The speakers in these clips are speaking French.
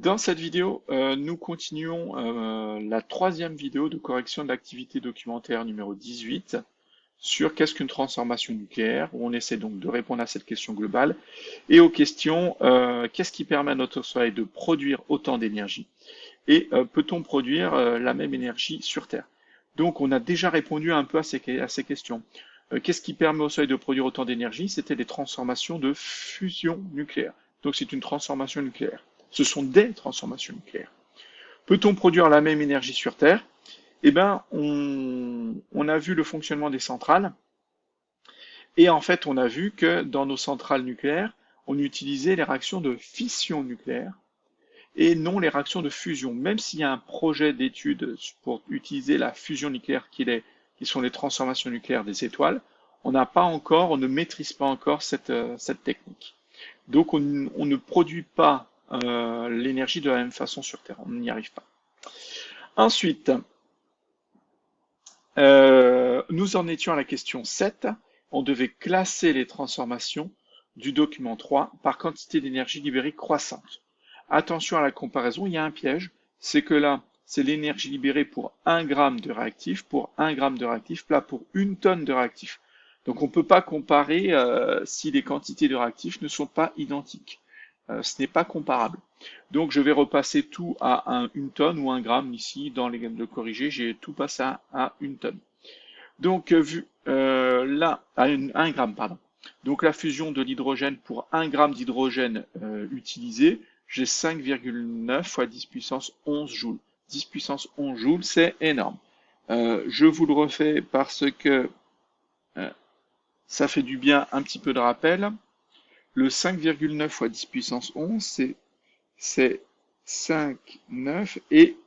Dans cette vidéo, nous continuons la troisième vidéo de correction de l'activité documentaire numéro 18 sur qu'est-ce qu'une transformation nucléaire, où on essaie donc de répondre à cette question globale et aux questions qu'est-ce qui permet à notre Soleil de produire autant d'énergie et peut-on produire la même énergie sur Terre? Donc on a déjà répondu un peu à ces questions. Qu'est-ce qui permet au Soleil de produire autant d'énergie? C'était les transformations de fusion nucléaire. Donc c'est une transformation nucléaire. Ce sont des transformations nucléaires. Peut-on produire la même énergie sur Terre? Eh bien, on a vu le fonctionnement des centrales et en fait, on a vu que dans nos centrales nucléaires, on utilisait les réactions de fission nucléaire et non les réactions de fusion. Même s'il y a un projet d'étude pour utiliser la fusion nucléaire qui sont les transformations nucléaires des étoiles, on ne maîtrise pas encore cette technique. Donc on ne produit pas l'énergie de la même façon sur Terre, on n'y arrive pas. Ensuite, nous en étions à la question 7, on devait classer les transformations du document 3 par quantité d'énergie libérée croissante. Attention à la comparaison, il y a un piège, c'est que là, c'est l'énergie libérée pour 1 gramme de réactif, pour 1 gramme de réactif, là pour 1 tonne de réactif. Donc on ne peut pas comparer si les quantités de réactifs ne sont pas identiques. Ce n'est pas comparable. Donc je vais repasser tout à 1 tonne ou 1 gramme ici dans le corrigé, j'ai tout passé à 1 tonne. Donc là, à 1 gramme, pardon. Donc la fusion de l'hydrogène pour 1 gramme d'hydrogène utilisé, j'ai 5,9 fois 10 puissance 11 joules. 10 puissance 11 joules, c'est énorme. Je vous le refais parce que ça fait du bien un petit peu de rappel. Le 5,9 fois 10 puissance 11, c'est 5, 9, et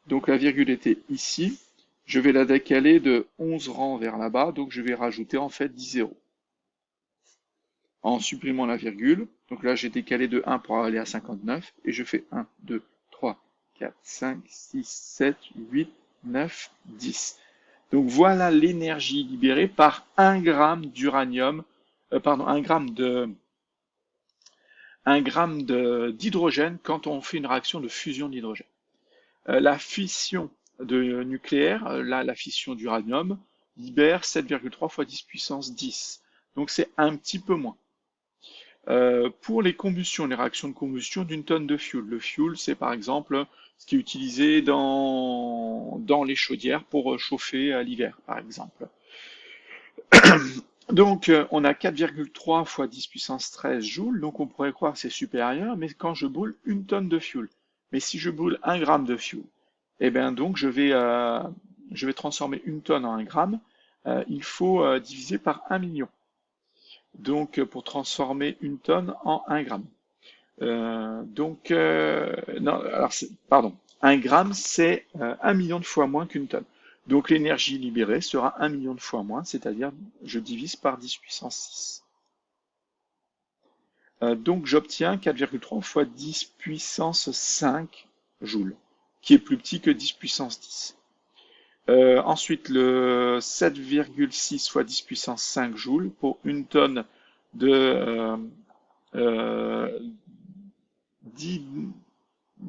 donc la virgule était ici. Je vais la décaler de 11 rangs vers là-bas, donc je vais rajouter en fait 10 zéros. En supprimant la virgule, donc là j'ai décalé de 1 pour aller à 59, et je fais 1, 2, 3, 4, 5, 6, 7, 8, 9, 10. Donc voilà l'énergie libérée par 1 gramme d'uranium, 1 gramme d'hydrogène quand on fait une réaction de fusion d'hydrogène. La fission nucléaire, là la fission d'uranium, libère 7,3 fois 10 puissance 10. Donc c'est un petit peu moins. Pour les combustions, les réactions de combustion d'une tonne de fuel. Le fuel, c'est par exemple ce qui est utilisé dans les chaudières pour chauffer à l'hiver, par exemple. Donc, on a 4,3 fois 10 puissance 13 joules, donc on pourrait croire que c'est supérieur, mais quand je boule 1 tonne de fuel. Mais si je boule 1 gramme de fuel, eh bien donc je vais transformer 1 tonne en 1 gramme, il faut diviser par 1 million. Donc, pour transformer 1 tonne en 1 gramme. Non, alors pardon, 1 gramme, c'est 1 million de fois moins qu'une tonne. Donc l'énergie libérée sera 1 million de fois moins, c'est-à-dire je divise par 10 puissance 6. Donc j'obtiens 4,3 fois 10 puissance 5 joules, qui est plus petit que 10 puissance 10. Ensuite, le 7,6 fois 10 puissance 5 joules pour 1 tonne de 10,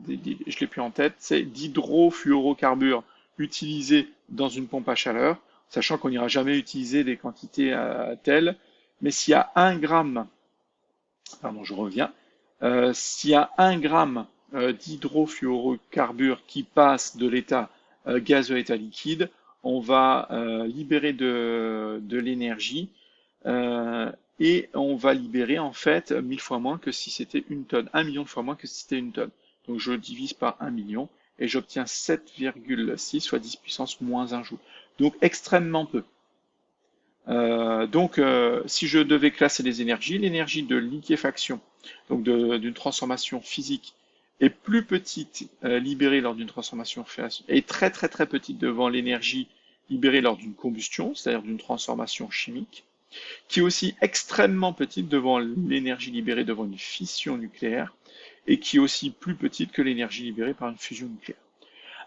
je ne l'ai plus en tête, c'est d'hydrofluorocarbures utilisés dans une pompe à chaleur, sachant qu'on n'ira jamais utiliser des quantités telles, mais s'il y a 1 gramme, pardon, je reviens, s'il y a 1 gramme d'hydrofluorocarbures qui passe de l'état gazeux à état liquide, on va libérer de l'énergie et on va libérer en fait 1000 fois moins que si c'était 1 tonne, 1 million de fois moins que si c'était 1 tonne. Donc je divise par 1 million et j'obtiens 7,6 fois 10 puissance moins 1 joule. Donc extrêmement peu. Si je devais classer les énergies, l'énergie de liquéfaction, donc d'une transformation physique, est plus petite libérée lors d'une transformation est très très très petite devant l'énergie libérée lors d'une combustion, c'est-à-dire d'une transformation chimique, qui est aussi extrêmement petite devant l'énergie libérée devant une fission nucléaire, et qui est aussi plus petite que l'énergie libérée par une fusion nucléaire.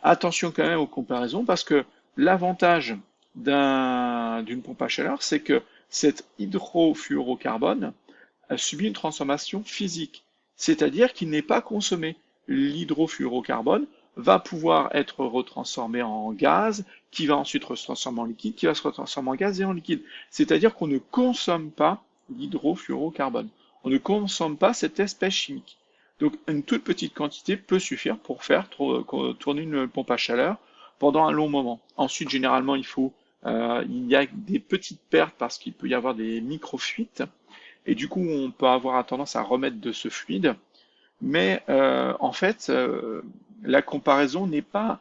Attention quand même aux comparaisons, parce que l'avantage d'une pompe à chaleur, c'est que cet hydrofluorocarbone a subi une transformation physique, c'est-à-dire qu'il n'est pas consommé. l'hydrofluorocarbone va pouvoir être retransformé en gaz, qui va ensuite se transformer en liquide, qui va se transformer en gaz et en liquide. C'est-à-dire qu'on ne consomme pas l'hydrofluorocarbone. On ne consomme pas cette espèce chimique. Donc une toute petite quantité peut suffire pour faire tourner une pompe à chaleur pendant un long moment. Ensuite, généralement, il y a des petites pertes parce qu'il peut y avoir des micro-fuites. Et du coup, on peut avoir tendance à remettre de ce fluide. Mais en fait, la comparaison n'est pas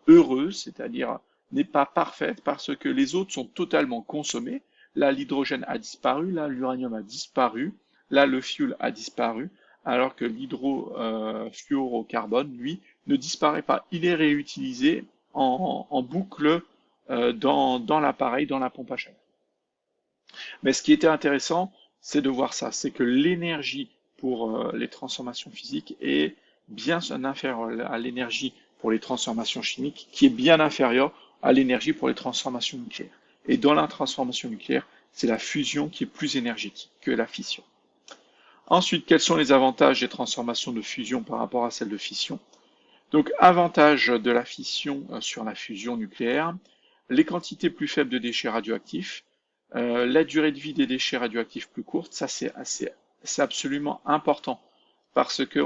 heureuse, c'est-à-dire n'est pas parfaite parce que les autres sont totalement consommés. Là, l'hydrogène a disparu, là, l'uranium a disparu, là, le fuel a disparu, alors que l'hydrofluorocarbone, lui, ne disparaît pas. Il est réutilisé en boucle dans l'appareil, dans la pompe à chaleur. Mais ce qui était intéressant, c'est de voir ça, c'est que l'énergie pour les transformations physiques est bien inférieure à l'énergie pour les transformations chimiques, qui est bien inférieure à l'énergie pour les transformations nucléaires. Et dans la transformation nucléaire, c'est la fusion qui est plus énergétique que la fission. Ensuite, quels sont les avantages des transformations de fusion par rapport à celles de fission? Donc, avantage de la fission sur la fusion nucléaire, les quantités plus faibles de déchets radioactifs, la durée de vie des déchets radioactifs plus courte, ça c'est absolument important parce que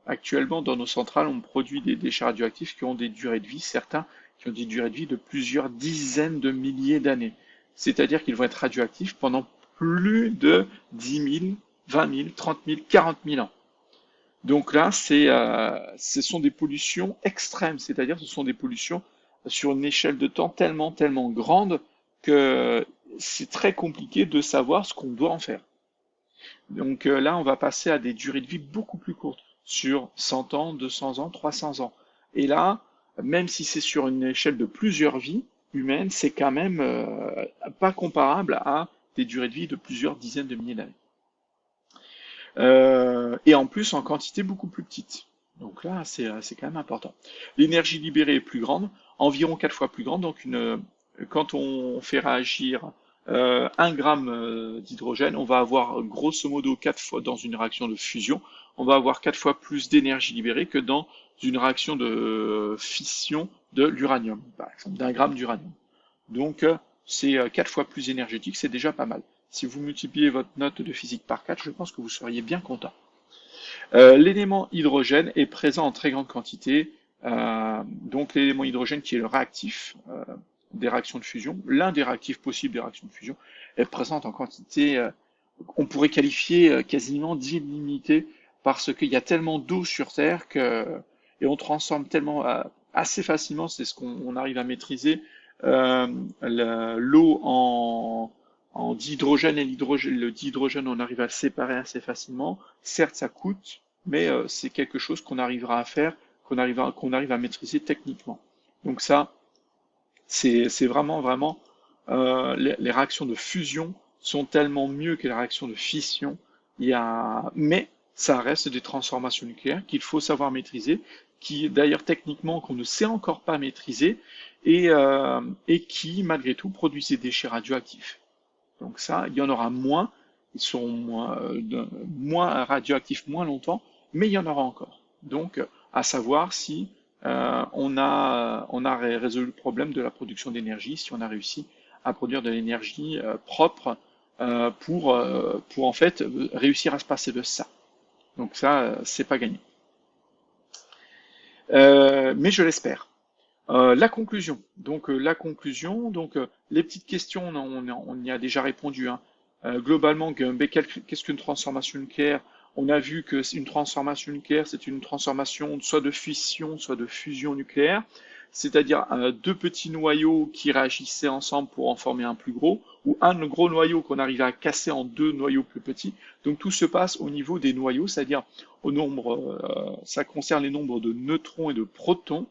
actuellement dans nos centrales on produit des déchets radioactifs qui ont des durées de vie, certains qui ont des durées de vie de plusieurs dizaines de milliers d'années. C'est-à-dire qu'ils vont être radioactifs pendant plus de 10 000, 20 000, 30 000, 40 000 ans. Donc là, ce sont des pollutions extrêmes, c'est-à-dire ce sont des pollutions sur une échelle de temps tellement, tellement grande que c'est très compliqué de savoir ce qu'on doit en faire. Donc là, on va passer à des durées de vie beaucoup plus courtes, sur 100 ans, 200 ans, 300 ans. Et là, même si c'est sur une échelle de plusieurs vies humaines, c'est quand même pas comparable à des durées de vie de plusieurs dizaines de milliers d'années. Et en plus en quantité beaucoup plus petite. Donc là, c'est quand même important. L'énergie libérée est plus grande, environ 4 fois plus grande. Donc quand on fait réagir 1 gramme d'hydrogène, on va avoir grosso modo 4 fois dans une réaction de fusion, on va avoir 4 fois plus d'énergie libérée que dans une réaction de fission de l'uranium, par exemple, d'1 gramme d'uranium. Donc c'est 4 fois plus énergétique, c'est déjà pas mal. Si vous multipliez votre note de physique par 4, je pense que vous seriez bien content. L'élément hydrogène est présent en très grande quantité. Donc l'élément hydrogène qui est le réactif des réactions de fusion, l'un des réactifs possibles des réactions de fusion, est présent en quantité, on pourrait qualifier quasiment d'illimitée, parce qu'il y a tellement d'eau sur Terre et on transforme tellement assez facilement, c'est ce qu'on arrive à maîtriser, l'eau en dihydrogène, et le dihydrogène, on arrive à le séparer assez facilement. Certes, ça coûte, mais c'est quelque chose qu'on arrivera à faire, qu'on arrive à maîtriser techniquement. Donc ça, c'est vraiment, vraiment, les réactions de fusion sont tellement mieux que les réactions de fission. Mais ça reste des transformations nucléaires qu'il faut savoir maîtriser, qui d'ailleurs techniquement qu'on ne sait encore pas maîtriser, et qui malgré tout produisent des déchets radioactifs. Donc ça, il y en aura moins, ils seront moins radioactifs moins longtemps, mais il y en aura encore. Donc, à savoir si on a résolu le problème de la production d'énergie, si on a réussi à produire de l'énergie propre pour en fait réussir à se passer de ça. Donc ça, c'est pas gagné. Mais je l'espère. La conclusion. Donc les petites questions, on y a déjà répondu, hein. Globalement, qu'est-ce qu'une transformation nucléaire? On a vu que une transformation nucléaire, c'est une transformation soit de fission, soit de fusion nucléaire, c'est-à-dire deux petits noyaux qui réagissaient ensemble pour en former un plus gros, ou un gros noyau qu'on arrivait à casser en deux noyaux plus petits. Donc tout se passe au niveau des noyaux, c'est-à-dire ça concerne les nombres de neutrons et de protons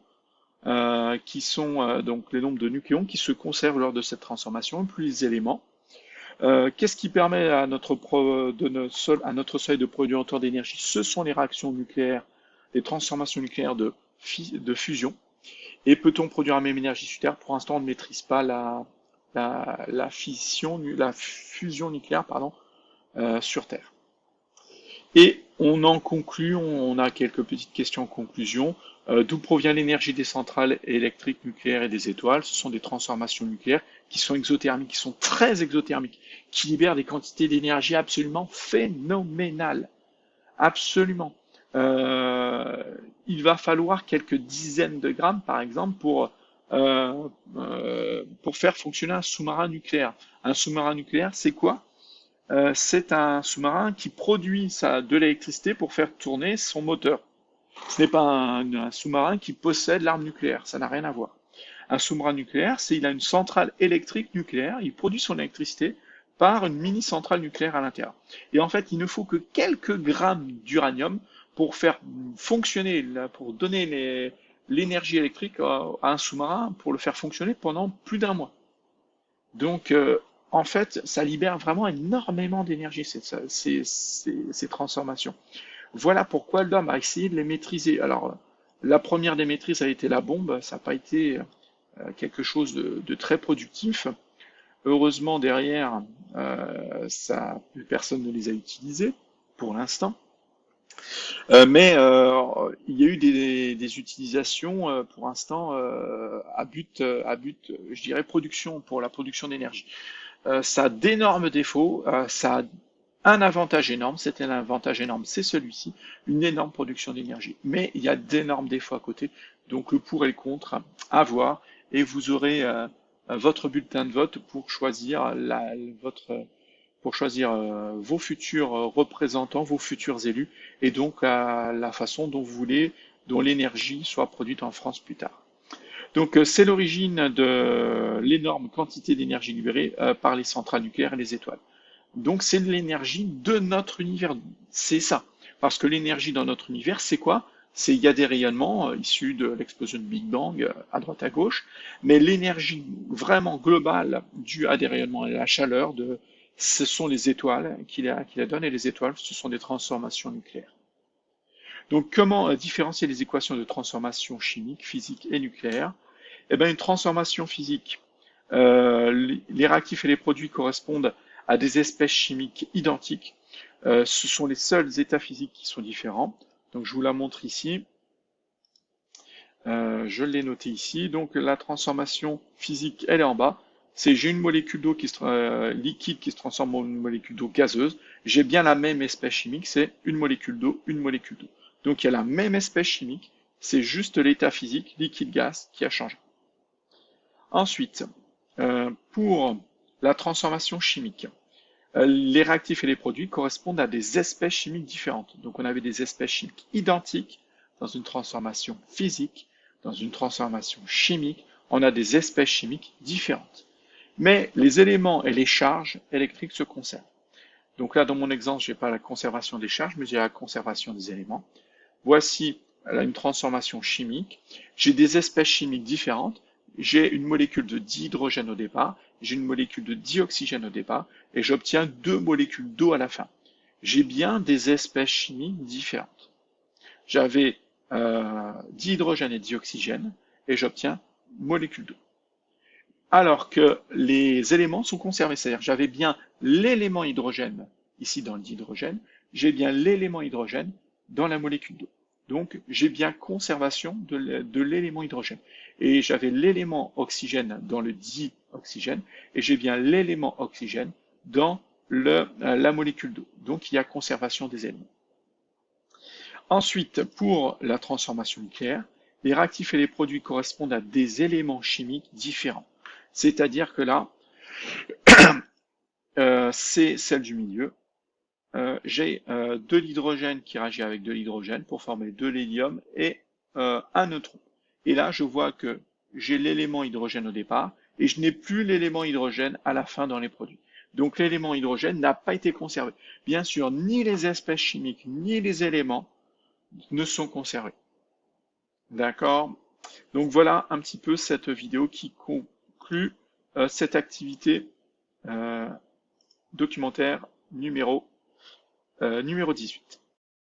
qui sont donc les nombres de nucléons qui se conservent lors de cette transformation, plus les éléments. Qu'est-ce qui permet à notre seuil de produire autant d'énergie? Ce sont les réactions nucléaires, les transformations nucléaires de fusion. Et peut-on produire la même énergie sur Terre? Pour l'instant, on ne maîtrise pas la fusion nucléaire, sur Terre. Et on en conclut, on a quelques petites questions en conclusion. D'où provient l'énergie des centrales électriques nucléaires et des étoiles? Ce sont des transformations nucléaires qui sont exothermiques, qui sont très exothermiques, qui libèrent des quantités d'énergie absolument phénoménales. Absolument. Euh, il va falloir quelques dizaines de grammes, par exemple, pour faire fonctionner un sous-marin nucléaire. Un sous-marin nucléaire, c'est quoi? C'est un sous-marin qui produit de l'électricité pour faire tourner son moteur. Ce n'est pas un sous-marin qui possède l'arme nucléaire, ça n'a rien à voir. Un sous-marin nucléaire, il a une centrale électrique nucléaire, il produit son électricité par une mini-centrale nucléaire à l'intérieur. Et en fait, il ne faut que quelques grammes d'uranium pour faire fonctionner, pour donner l'énergie électrique à un sous-marin, pour le faire fonctionner pendant plus d'un mois. Donc, en fait, ça libère vraiment énormément d'énergie, ces transformations. Voilà pourquoi l'homme a essayé de les maîtriser. Alors, la première des maîtrises a été la bombe, ça n'a pas été quelque chose de très productif. Heureusement, derrière, plus personne ne les a utilisés pour l'instant. Mais il y a eu des utilisations pour l'instant à but, je dirais, production, pour la production d'énergie. Ça a d'énormes défauts, ça a un avantage énorme, c'était un avantage énorme, c'est celui-ci, une énorme production d'énergie. Mais il y a d'énormes défauts à côté, donc le pour et le contre à voir, et vous aurez votre bulletin de vote pour choisir vos futurs représentants, vos futurs élus, et donc la façon dont vous voulez, dont l'énergie soit produite en France plus tard. Donc c'est l'origine de l'énorme quantité d'énergie libérée par les centrales nucléaires et les étoiles. Donc c'est l'énergie de notre univers, c'est ça. Parce que l'énergie dans notre univers, c'est quoi? Il y a des rayonnements issus de l'explosion de Big Bang à droite à gauche, mais l'énergie vraiment globale due à des rayonnements et à la chaleur, ce sont les étoiles qui la donnent, et les étoiles, ce sont des transformations nucléaires. Donc comment différencier les équations de transformation chimique, physique et nucléaire? Eh bien, une transformation physique, les réactifs et les produits correspondent à des espèces chimiques identiques. Ce sont les seuls états physiques qui sont différents. Donc je vous la montre ici. Je l'ai noté ici. Donc la transformation physique, elle est en bas. J'ai une molécule d'eau liquide qui se transforme en une molécule d'eau gazeuse. J'ai bien la même espèce chimique, c'est une molécule d'eau, une molécule d'eau. Donc il y a la même espèce chimique, c'est juste l'état physique, liquide-gaz, qui a changé. Ensuite, pour la transformation chimique, les réactifs et les produits correspondent à des espèces chimiques différentes. Donc on avait des espèces chimiques identiques dans une transformation physique, dans une transformation chimique, on a des espèces chimiques différentes. Mais les éléments et les charges électriques se conservent. Donc là, dans mon exemple, je n'ai pas la conservation des charges, mais j'ai la conservation des éléments. Voici une transformation chimique. J'ai des espèces chimiques différentes. J'ai une molécule de dihydrogène au départ, j'ai une molécule de dioxygène au départ, et j'obtiens deux molécules d'eau à la fin. J'ai bien des espèces chimiques différentes. J'avais dihydrogène et dioxygène, et j'obtiens molécule d'eau. Alors que les éléments sont conservés, c'est-à-dire j'avais bien l'élément hydrogène ici dans le dihydrogène, j'ai bien l'élément hydrogène dans la molécule d'eau. Donc j'ai bien conservation de l'élément hydrogène. Et j'avais l'élément oxygène dans le dioxygène, et j'ai bien l'élément oxygène dans la molécule d'eau. Donc il y a conservation des éléments. Ensuite, pour la transformation nucléaire, les réactifs et les produits correspondent à des éléments chimiques différents. C'est-à-dire que là, c'est celle du milieu. J'ai de l'hydrogène qui réagit avec de l'hydrogène pour former de l'hélium et un neutron. Et là, je vois que j'ai l'élément hydrogène au départ et je n'ai plus l'élément hydrogène à la fin dans les produits. Donc l'élément hydrogène n'a pas été conservé. Bien sûr, ni les espèces chimiques, ni les éléments ne sont conservés. D'accord? Donc voilà un petit peu cette vidéo qui conclut cette activité documentaire numéro 18.